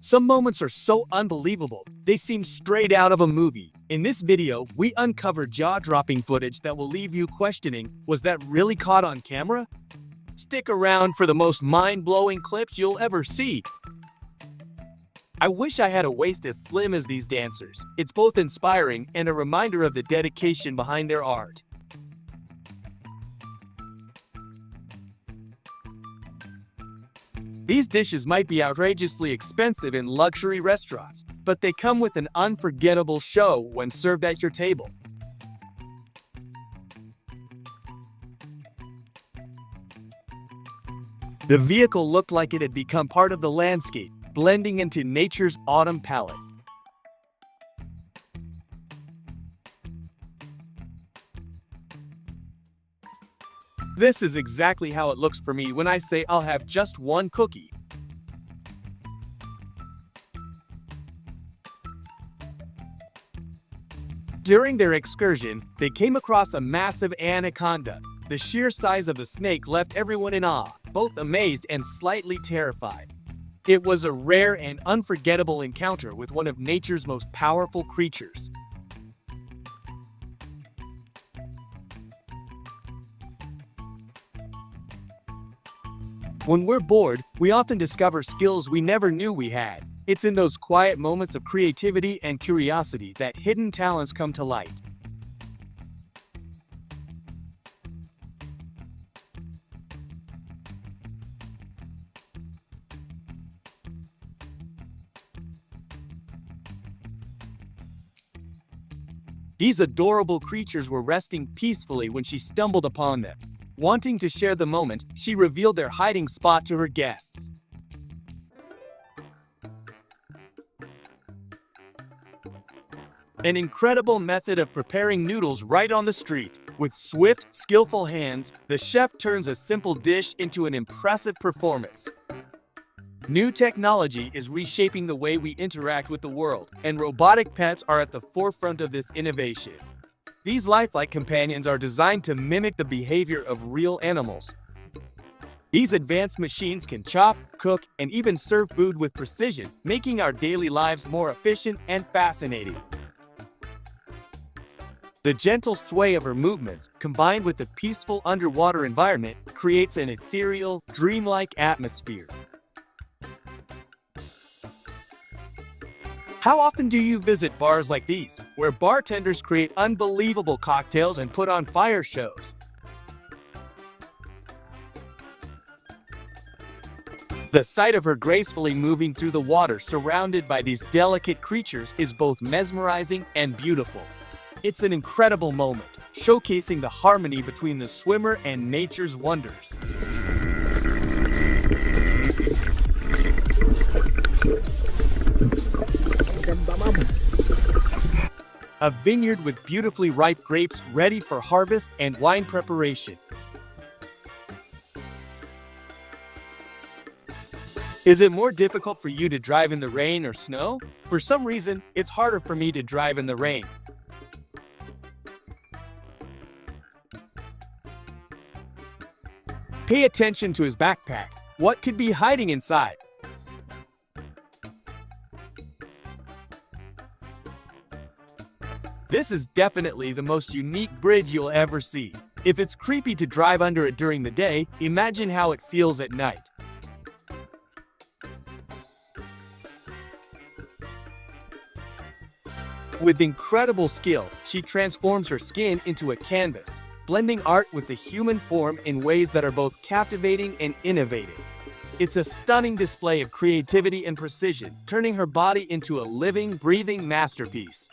Some moments are so unbelievable, they seem straight out of a movie. In this video, we uncover jaw-dropping footage that will leave you questioning, was that really caught on camera? Stick around for the most mind-blowing clips you'll ever see. I wish I had a waist as slim as these dancers. It's both inspiring and a reminder of the dedication behind their art. These dishes might be outrageously expensive in luxury restaurants, but they come with an unforgettable show when served at your table. The vehicle looked like it had become part of the landscape, blending into nature's autumn palette. This is exactly how it looks for me when I say I'll have just one cookie. During their excursion, they came across a massive anaconda. The sheer size of the snake left everyone in awe, both amazed and slightly terrified. It was a rare and unforgettable encounter with one of nature's most powerful creatures. When we're bored, we often discover skills we never knew we had. It's in those quiet moments of creativity and curiosity that hidden talents come to light. These adorable creatures were resting peacefully when she stumbled upon them. Wanting to share the moment, she revealed their hiding spot to her guests. An incredible method of preparing noodles right on the street. With swift, skillful hands, the chef turns a simple dish into an impressive performance. New technology is reshaping the way we interact with the world, and robotic pets are at the forefront of this innovation. These lifelike companions are designed to mimic the behavior of real animals. These advanced machines can chop, cook, and even serve food with precision, making our daily lives more efficient and fascinating. The gentle sway of her movements, combined with the peaceful underwater environment, creates an ethereal, dreamlike atmosphere. How often do you visit bars like these, where bartenders create unbelievable cocktails and put on fire shows? The sight of her gracefully moving through the water surrounded by these delicate creatures is both mesmerizing and beautiful. It's an incredible moment, showcasing the harmony between the swimmer and nature's wonders. A vineyard with beautifully ripe grapes ready for harvest and wine preparation. Is it more difficult for you to drive in the rain or snow? For some reason, it's harder for me to drive in the rain. Pay attention to his backpack. What could be hiding inside? This is definitely the most unique bridge you'll ever see. If it's creepy to drive under it during the day, imagine how it feels at night. With incredible skill, she transforms her skin into a canvas, blending art with the human form in ways that are both captivating and innovative. It's a stunning display of creativity and precision, turning her body into a living, breathing masterpiece.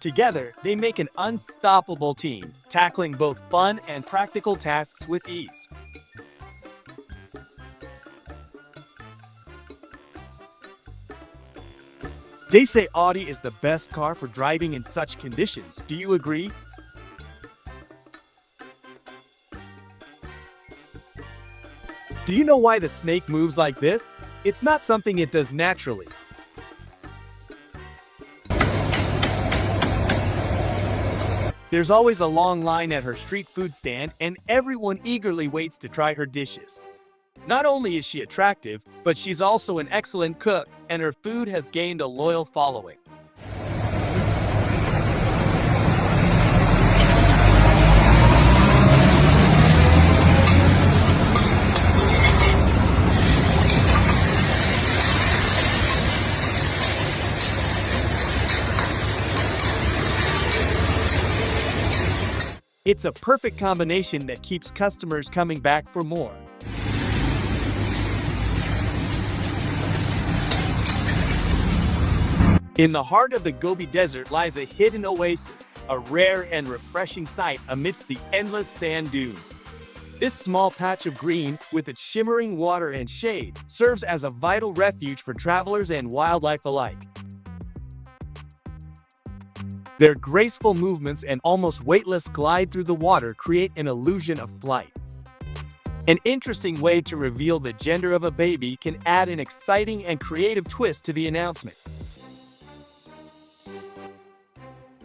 Together, they make an unstoppable team, tackling both fun and practical tasks with ease. They say Audi is the best car for driving in such conditions. Do you agree? Do you know why the snake moves like this? It's not something it does naturally. There's always a long line at her street food stand, and everyone eagerly waits to try her dishes. Not only is she attractive, but she's also an excellent cook, and her food has gained a loyal following. It's a perfect combination that keeps customers coming back for more. In the heart of the Gobi Desert lies a hidden oasis, a rare and refreshing sight amidst the endless sand dunes. This small patch of green, with its shimmering water and shade, serves as a vital refuge for travelers and wildlife alike. Their graceful movements and almost weightless glide through the water create an illusion of flight. An interesting way to reveal the gender of a baby can add an exciting and creative twist to the announcement.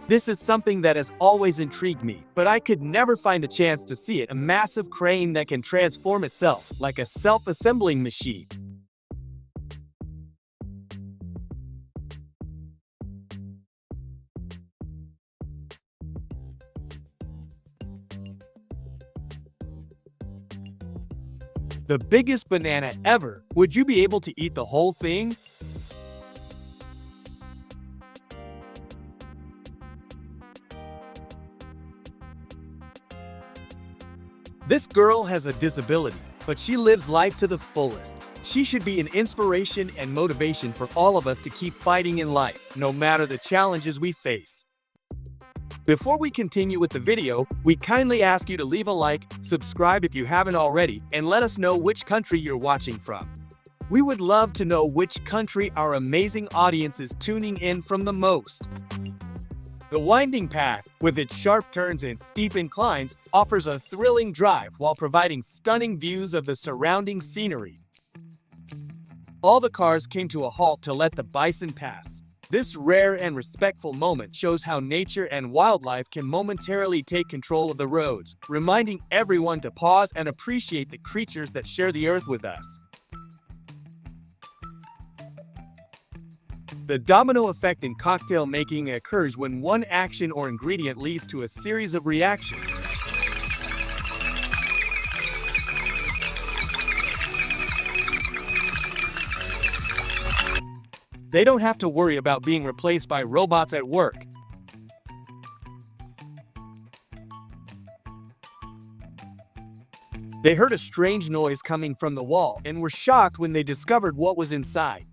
This is something that has always intrigued me, but I could never find a chance to see it: a massive crane that can transform itself like a self-assembling machine. The biggest banana ever. Would you be able to eat the whole thing? This girl has a disability, but she lives life to the fullest. She should be an inspiration and motivation for all of us to keep fighting in life, no matter the challenges we face. Before we continue with the video, we kindly ask you to leave a like, subscribe if you haven't already, and let us know which country you're watching from. We would love to know which country our amazing audience is tuning in from the most. The winding path, with its sharp turns and steep inclines, offers a thrilling drive while providing stunning views of the surrounding scenery. All the cars came to a halt to let the bison pass. This rare and respectful moment shows how nature and wildlife can momentarily take control of the roads, reminding everyone to pause and appreciate the creatures that share the earth with us. The domino effect in cocktail making occurs when one action or ingredient leads to a series of reactions. They don't have to worry about being replaced by robots at work. They heard a strange noise coming from the wall and were shocked when they discovered what was inside.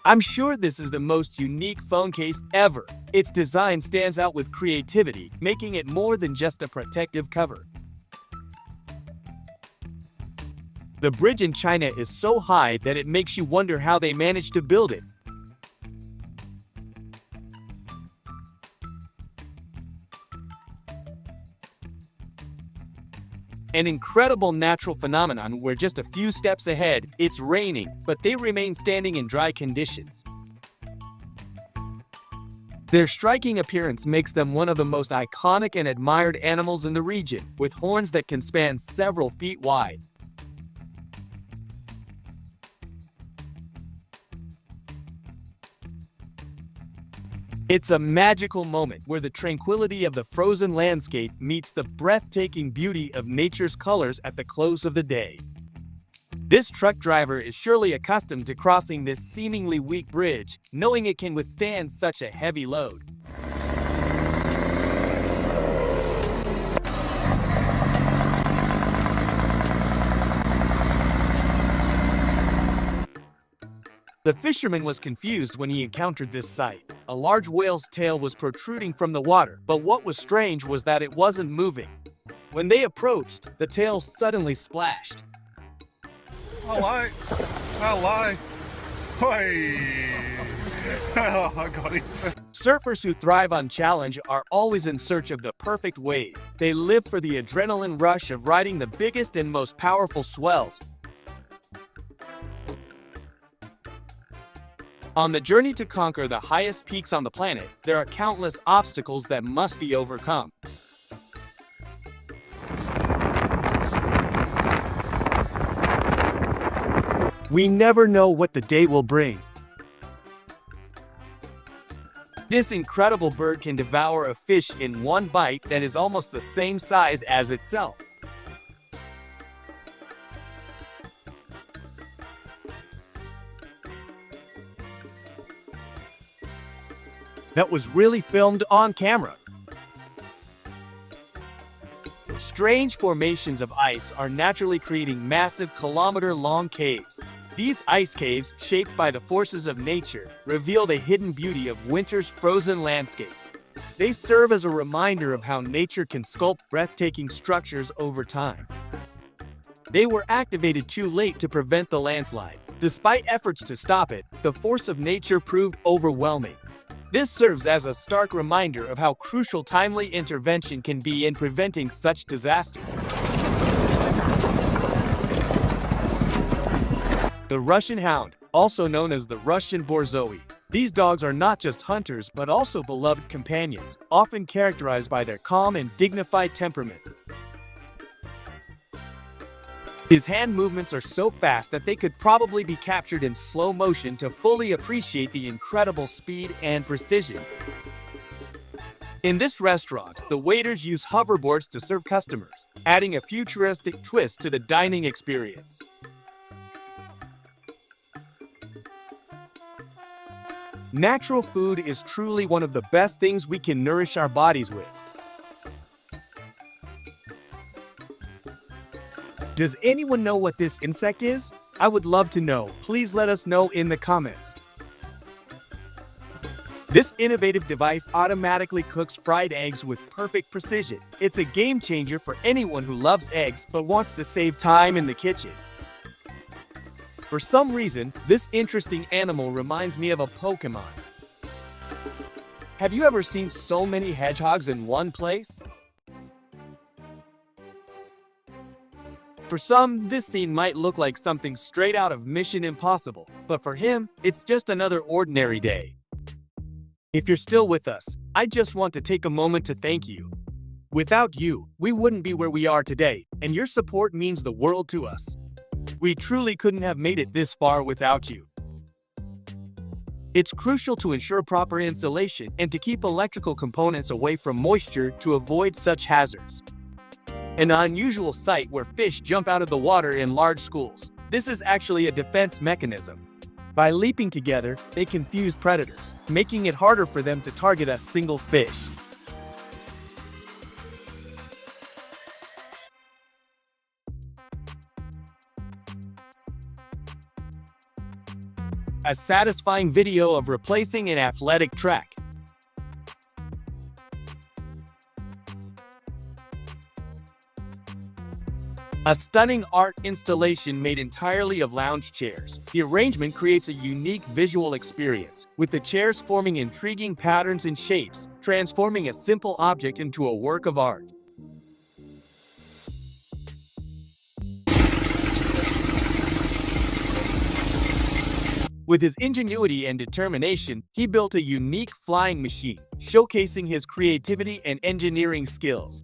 I'm sure this is the most unique phone case ever. Its design stands out with creativity, making it more than just a protective cover. The bridge in China is so high that it makes you wonder how they managed to build it. An incredible natural phenomenon where just a few steps ahead, it's raining, but they remain standing in dry conditions. Their striking appearance makes them one of the most iconic and admired animals in the region, with horns that can span several feet wide. It's a magical moment where the tranquility of the frozen landscape meets the breathtaking beauty of nature's colors at the close of the day. This truck driver is surely accustomed to crossing this seemingly weak bridge, knowing it can withstand such a heavy load. The fisherman was confused when he encountered this sight. A large whale's tail was protruding from the water, but what was strange was that it wasn't moving. When they approached, the tail suddenly splashed. Hello. Hello. Hey. Oh, I got it. Surfers who thrive on challenge are always in search of the perfect wave. They live for the adrenaline rush of riding the biggest and most powerful swells. On the journey to conquer the highest peaks on the planet, there are countless obstacles that must be overcome. We never know what the day will bring. This incredible bird can devour a fish in one bite that is almost the same size as itself. That was really filmed on camera. Strange formations of ice are naturally creating massive kilometer-long caves. These ice caves, shaped by the forces of nature, reveal the hidden beauty of winter's frozen landscape. They serve as a reminder of how nature can sculpt breathtaking structures over time. They were activated too late to prevent the landslide. Despite efforts to stop it, the force of nature proved overwhelming. This serves as a stark reminder of how crucial timely intervention can be in preventing such disasters. The Russian Hound, also known as the Russian Borzoi. These dogs are not just hunters but also beloved companions, often characterized by their calm and dignified temperament. His hand movements are so fast that they could probably be captured in slow motion to fully appreciate the incredible speed and precision. In this restaurant, the waiters use hoverboards to serve customers, adding a futuristic twist to the dining experience. Natural food is truly one of the best things we can nourish our bodies with. Does anyone know what this insect is? I would love to know. Please let us know in the comments. This innovative device automatically cooks fried eggs with perfect precision. It's a game changer for anyone who loves eggs but wants to save time in the kitchen. For some reason, this interesting animal reminds me of a Pokemon. Have you ever seen so many hedgehogs in one place? For some, this scene might look like something straight out of Mission Impossible, but for him, it's just another ordinary day. If you're still with us, I just want to take a moment to thank you. Without you, we wouldn't be where we are today, and your support means the world to us. We truly couldn't have made it this far without you. It's crucial to ensure proper insulation and to keep electrical components away from moisture to avoid such hazards. An unusual sight where fish jump out of the water in large schools. This is actually a defense mechanism. By leaping together, they confuse predators, making it harder for them to target a single fish. A satisfying video of replacing an athletic track. A stunning art installation made entirely of lounge chairs. The arrangement creates a unique visual experience, with the chairs forming intriguing patterns and shapes, transforming a simple object into a work of art. With his ingenuity and determination, he built a unique flying machine, showcasing his creativity and engineering skills.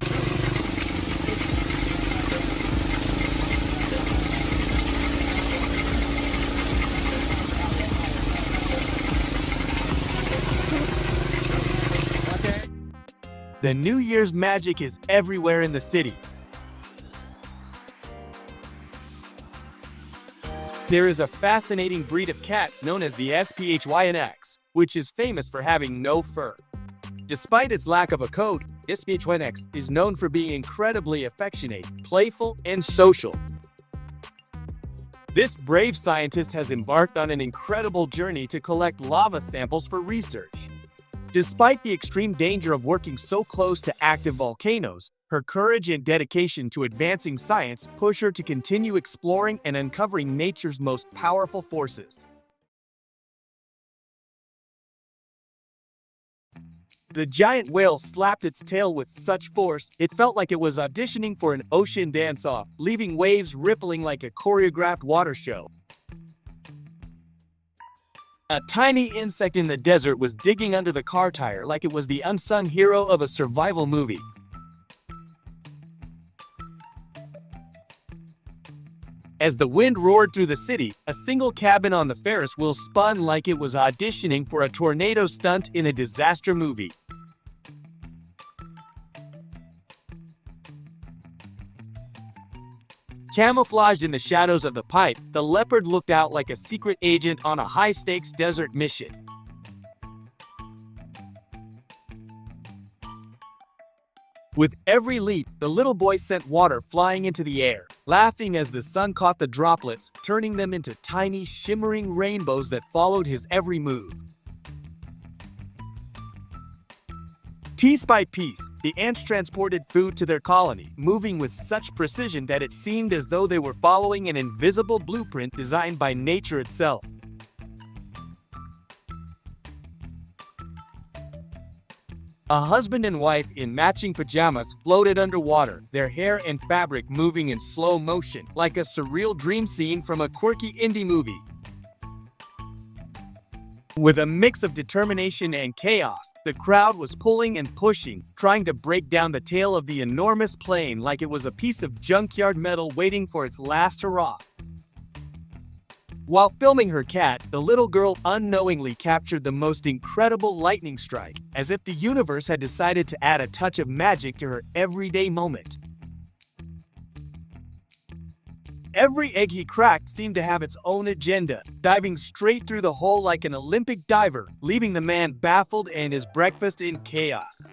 The New Year's magic is everywhere in the city. There is a fascinating breed of cats known as the SPHYNX, which is famous for having no fur. Despite its lack of a coat, SPHYNX is known for being incredibly affectionate, playful, and social. This brave scientist has embarked on an incredible journey to collect lava samples for research. Despite the extreme danger of working so close to active volcanoes, her courage and dedication to advancing science push her to continue exploring and uncovering nature's most powerful forces. The giant whale slapped its tail with such force, it felt like it was auditioning for an ocean dance-off, leaving waves rippling like a choreographed water show. A tiny insect in the desert was digging under the car tire like it was the unsung hero of a survival movie. As the wind roared through the city, a single cabin on the Ferris wheel spun like it was auditioning for a tornado stunt in a disaster movie. Camouflaged in the shadows of the pipe, the leopard looked out like a secret agent on a high-stakes desert mission. With every leap, the little boy sent water flying into the air, laughing as the sun caught the droplets, turning them into tiny, shimmering rainbows that followed his every move. Piece by piece, the ants transported food to their colony, moving with such precision that it seemed as though they were following an invisible blueprint designed by nature itself. A husband and wife in matching pajamas floated underwater, their hair and fabric moving in slow motion, like a surreal dream scene from a quirky indie movie. With a mix of determination and chaos, the crowd was pulling and pushing, trying to break down the tail of the enormous plane like it was a piece of junkyard metal waiting for its last hurrah. While filming her cat, the little girl unknowingly captured the most incredible lightning strike, as if the universe had decided to add a touch of magic to her everyday moment. Every egg he cracked seemed to have its own agenda, diving straight through the hole like an Olympic diver, leaving the man baffled and his breakfast in chaos.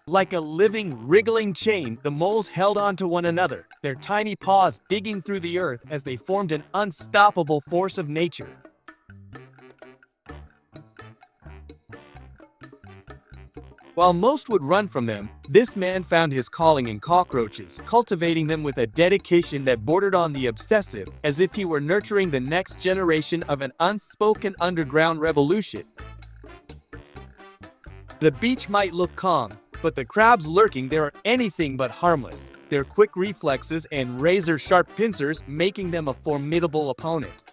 Like a living, wriggling chain, the moles held on to one another, their tiny paws digging through the earth as they formed an unstoppable force of nature. While most would run from them, this man found his calling in cockroaches, cultivating them with a dedication that bordered on the obsessive, as if he were nurturing the next generation of an unspoken underground revolution. The beach might look calm, but the crabs lurking there are anything but harmless, their quick reflexes and razor-sharp pincers making them a formidable opponent.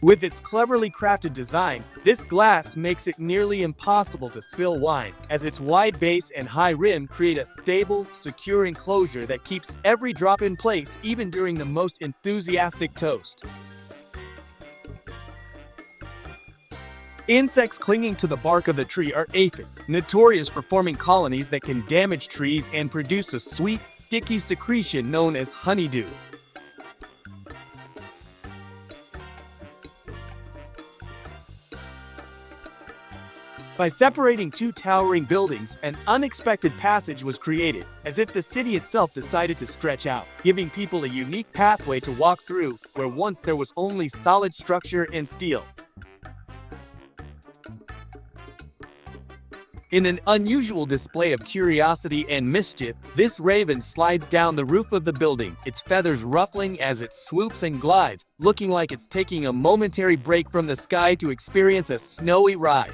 With its cleverly crafted design, this glass makes it nearly impossible to spill wine, as its wide base and high rim create a stable, secure enclosure that keeps every drop in place even during the most enthusiastic toast. Insects clinging to the bark of the tree are aphids, notorious for forming colonies that can damage trees and produce a sweet, sticky secretion known as honeydew. By separating two towering buildings, an unexpected passage was created, as if the city itself decided to stretch out, giving people a unique pathway to walk through where once there was only solid structure and steel. In an unusual display of curiosity and mischief, this raven slides down the roof of the building, its feathers ruffling as it swoops and glides, looking like it's taking a momentary break from the sky to experience a snowy ride.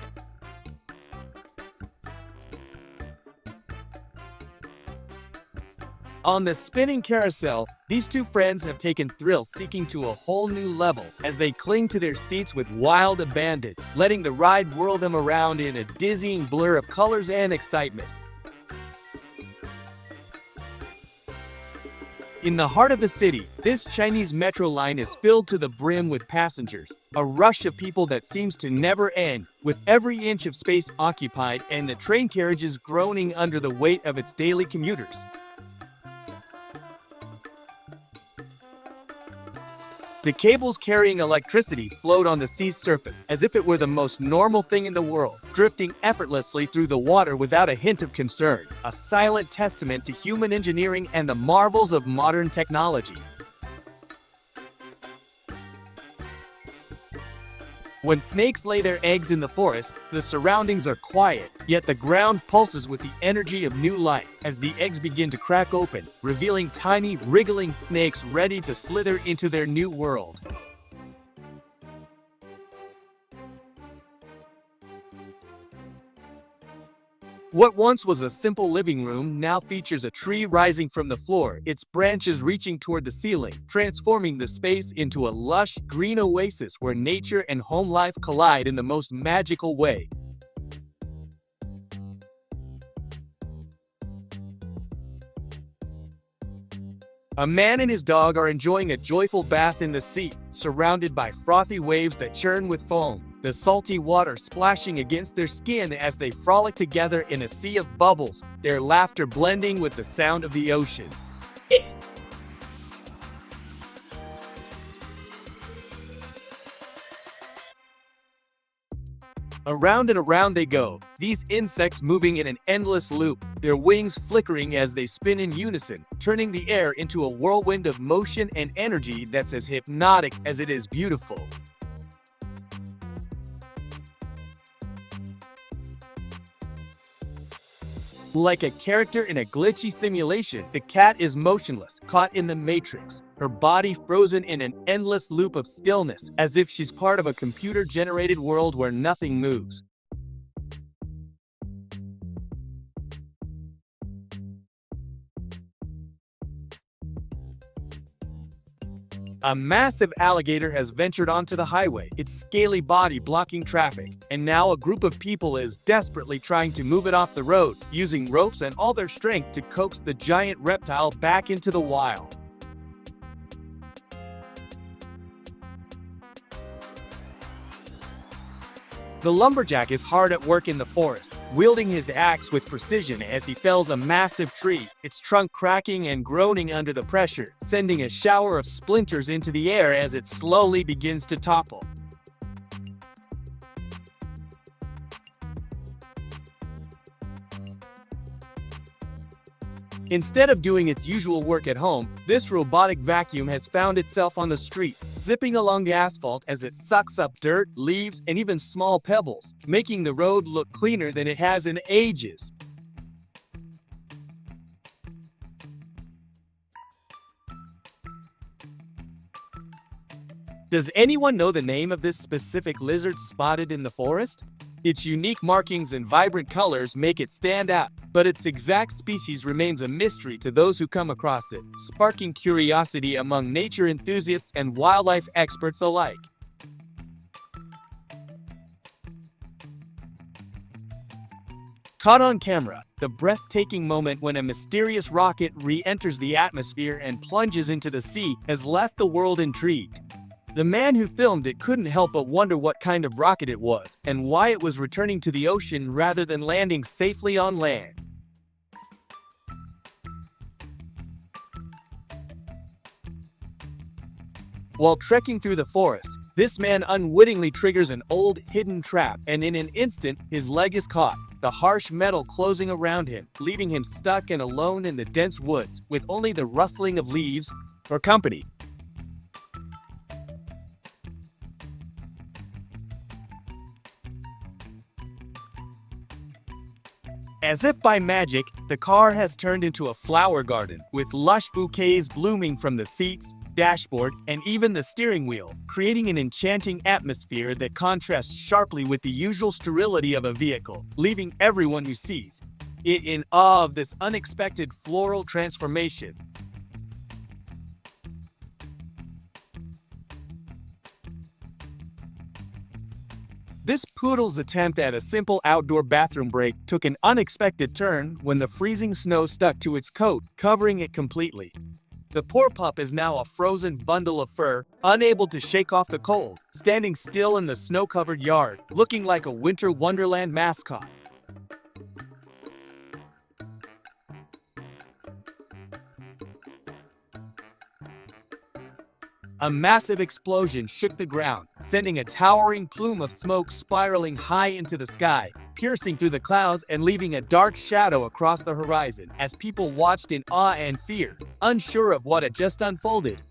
On the spinning carousel, these two friends have taken thrill-seeking to a whole new level as they cling to their seats with wild abandon, letting the ride whirl them around in a dizzying blur of colors and excitement. In the heart of the city, this Chinese metro line is filled to the brim with passengers, a rush of people that seems to never end, with every inch of space occupied and the train carriages groaning under the weight of its daily commuters. The cables carrying electricity float on the sea's surface as if it were the most normal thing in the world, drifting effortlessly through the water without a hint of concern, a silent testament to human engineering and the marvels of modern technology. When snakes lay their eggs in the forest, the surroundings are quiet, yet the ground pulses with the energy of new life as the eggs begin to crack open, revealing tiny, wriggling snakes ready to slither into their new world. What once was a simple living room now features a tree rising from the floor, its branches reaching toward the ceiling, transforming the space into a lush, green oasis where nature and home life collide in the most magical way. A man and his dog are enjoying a joyful bath in the sea, surrounded by frothy waves that churn with foam, the salty water splashing against their skin as they frolic together in a sea of bubbles, their laughter blending with the sound of the ocean. Around and around they go, these insects moving in an endless loop, their wings flickering as they spin in unison, turning the air into a whirlwind of motion and energy that's as hypnotic as it is beautiful. Like a character in a glitchy simulation, the cat is motionless, caught in the matrix, her body frozen in an endless loop of stillness, as if she's part of a computer-generated world where nothing moves. A massive alligator has ventured onto the highway, its scaly body blocking traffic, and now a group of people is desperately trying to move it off the road, using ropes and all their strength to coax the giant reptile back into the wild. The lumberjack is hard at work in the forest, wielding his axe with precision as he fells a massive tree, its trunk cracking and groaning under the pressure, sending a shower of splinters into the air as it slowly begins to topple. Instead of doing its usual work at home, this robotic vacuum has found itself on the street, zipping along the asphalt as it sucks up dirt, leaves, and even small pebbles, making the road look cleaner than it has in ages. Does anyone know the name of this specific lizard spotted in the forest? Its unique markings and vibrant colors make it stand out, but its exact species remains a mystery to those who come across it, sparking curiosity among nature enthusiasts and wildlife experts alike. Caught on camera, the breathtaking moment when a mysterious rocket re-enters the atmosphere and plunges into the sea has left the world intrigued. The man who filmed it couldn't help but wonder what kind of rocket it was, and why it was returning to the ocean rather than landing safely on land. While trekking through the forest, this man unwittingly triggers an old, hidden trap, and in an instant, his leg is caught, the harsh metal closing around him, leaving him stuck and alone in the dense woods, with only the rustling of leaves for company. As if by magic, the car has turned into a flower garden, with lush bouquets blooming from the seats, dashboard, and even the steering wheel, creating an enchanting atmosphere that contrasts sharply with the usual sterility of a vehicle, leaving everyone who sees it in awe of this unexpected floral transformation. This poodle's attempt at a simple outdoor bathroom break took an unexpected turn when the freezing snow stuck to its coat, covering it completely. The poor pup is now a frozen bundle of fur, unable to shake off the cold, standing still in the snow-covered yard, looking like a winter wonderland mascot. A massive explosion shook the ground, sending a towering plume of smoke spiraling high into the sky, piercing through the clouds and leaving a dark shadow across the horizon as people watched in awe and fear, unsure of what had just unfolded.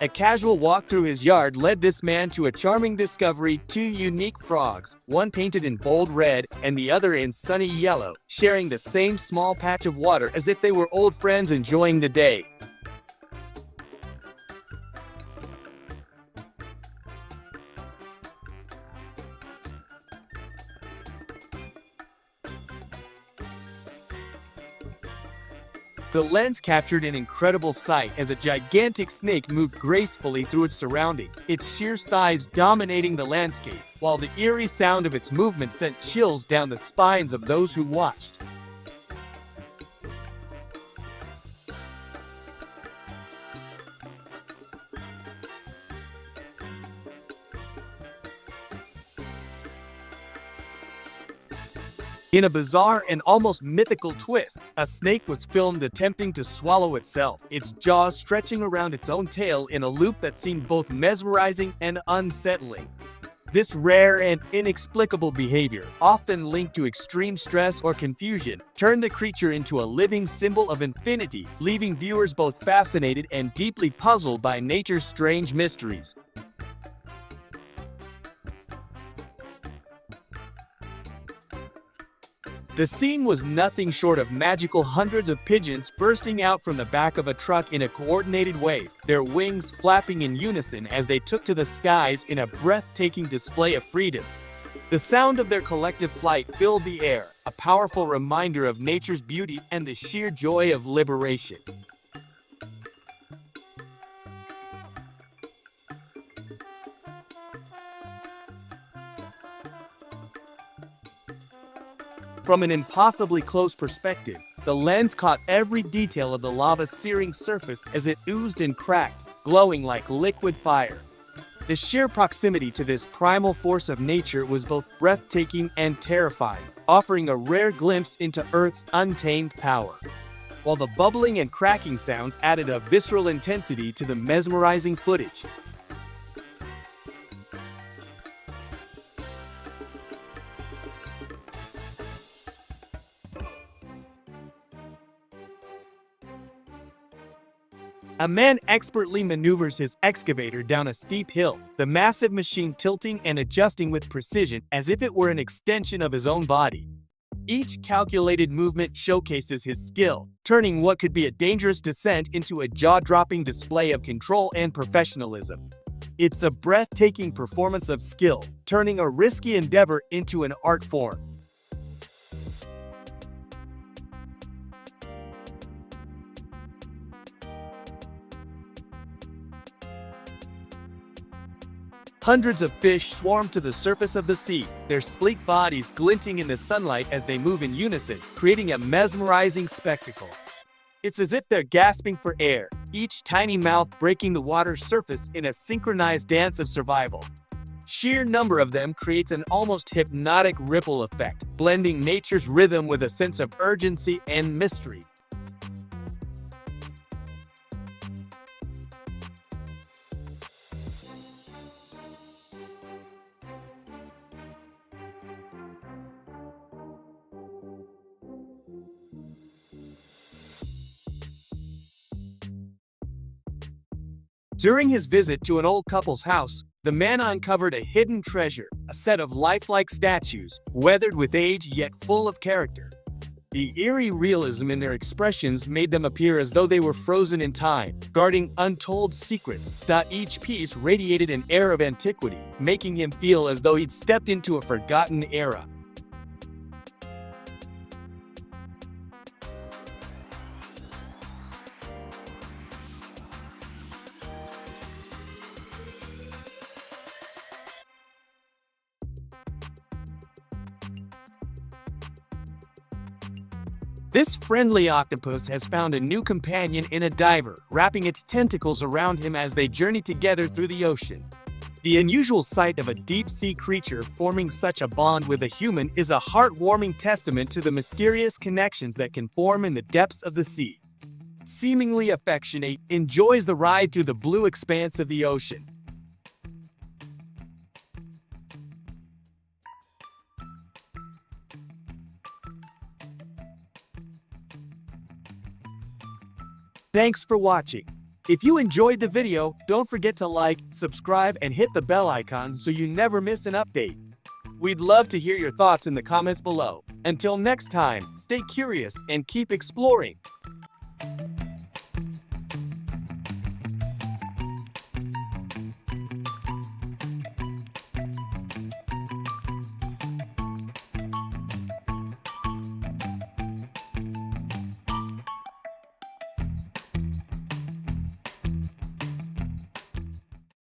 A casual walk through his yard led this man to a charming discovery: two unique frogs, one painted in bold red and the other in sunny yellow, sharing the same small patch of water as if they were old friends enjoying the day. The lens captured an incredible sight as a gigantic snake moved gracefully through its surroundings, its sheer size dominating the landscape, while the eerie sound of its movement sent chills down the spines of those who watched. In a bizarre and almost mythical twist, a snake was filmed attempting to swallow itself, its jaws stretching around its own tail in a loop that seemed both mesmerizing and unsettling. This rare and inexplicable behavior, often linked to extreme stress or confusion, turned the creature into a living symbol of infinity, leaving viewers both fascinated and deeply puzzled by nature's strange mysteries. The scene was nothing short of magical, hundreds of pigeons bursting out from the back of a truck in a coordinated wave, their wings flapping in unison as they took to the skies in a breathtaking display of freedom. The sound of their collective flight filled the air, a powerful reminder of nature's beauty and the sheer joy of liberation. From an impossibly close perspective, the lens caught every detail of the lava's searing surface as it oozed and cracked, glowing like liquid fire. The sheer proximity to this primal force of nature was both breathtaking and terrifying, offering a rare glimpse into Earth's untamed power. While the bubbling and cracking sounds added a visceral intensity to the mesmerizing footage. A man expertly maneuvers his excavator down a steep hill, the massive machine tilting and adjusting with precision as if it were an extension of his own body. Each calculated movement showcases his skill, turning what could be a dangerous descent into a jaw-dropping display of control and professionalism. It's a breathtaking performance of skill, turning a risky endeavor into an art form. Hundreds of fish swarm to the surface of the sea, their sleek bodies glinting in the sunlight as they move in unison, creating a mesmerizing spectacle. It's as if they're gasping for air, each tiny mouth breaking the water's surface in a synchronized dance of survival. Sheer number of them creates an almost hypnotic ripple effect, blending nature's rhythm with a sense of urgency and mystery. During his visit to an old couple's house, the man uncovered a hidden treasure, a set of lifelike statues, weathered with age yet full of character. The eerie realism in their expressions made them appear as though they were frozen in time, guarding untold secrets. Each piece radiated an air of antiquity, making him feel as though he'd stepped into a forgotten era. This friendly octopus has found a new companion in a diver, wrapping its tentacles around him as they journey together through the ocean. The unusual sight of a deep-sea creature forming such a bond with a human is a heartwarming testament to the mysterious connections that can form in the depths of the sea. Seemingly affectionate, enjoys the ride through the blue expanse of the ocean. Thanks for watching. If you enjoyed the video, don't forget to like, subscribe, and hit the bell icon so you never miss an update. We'd love to hear your thoughts in the comments below. Until next time, stay curious and keep exploring.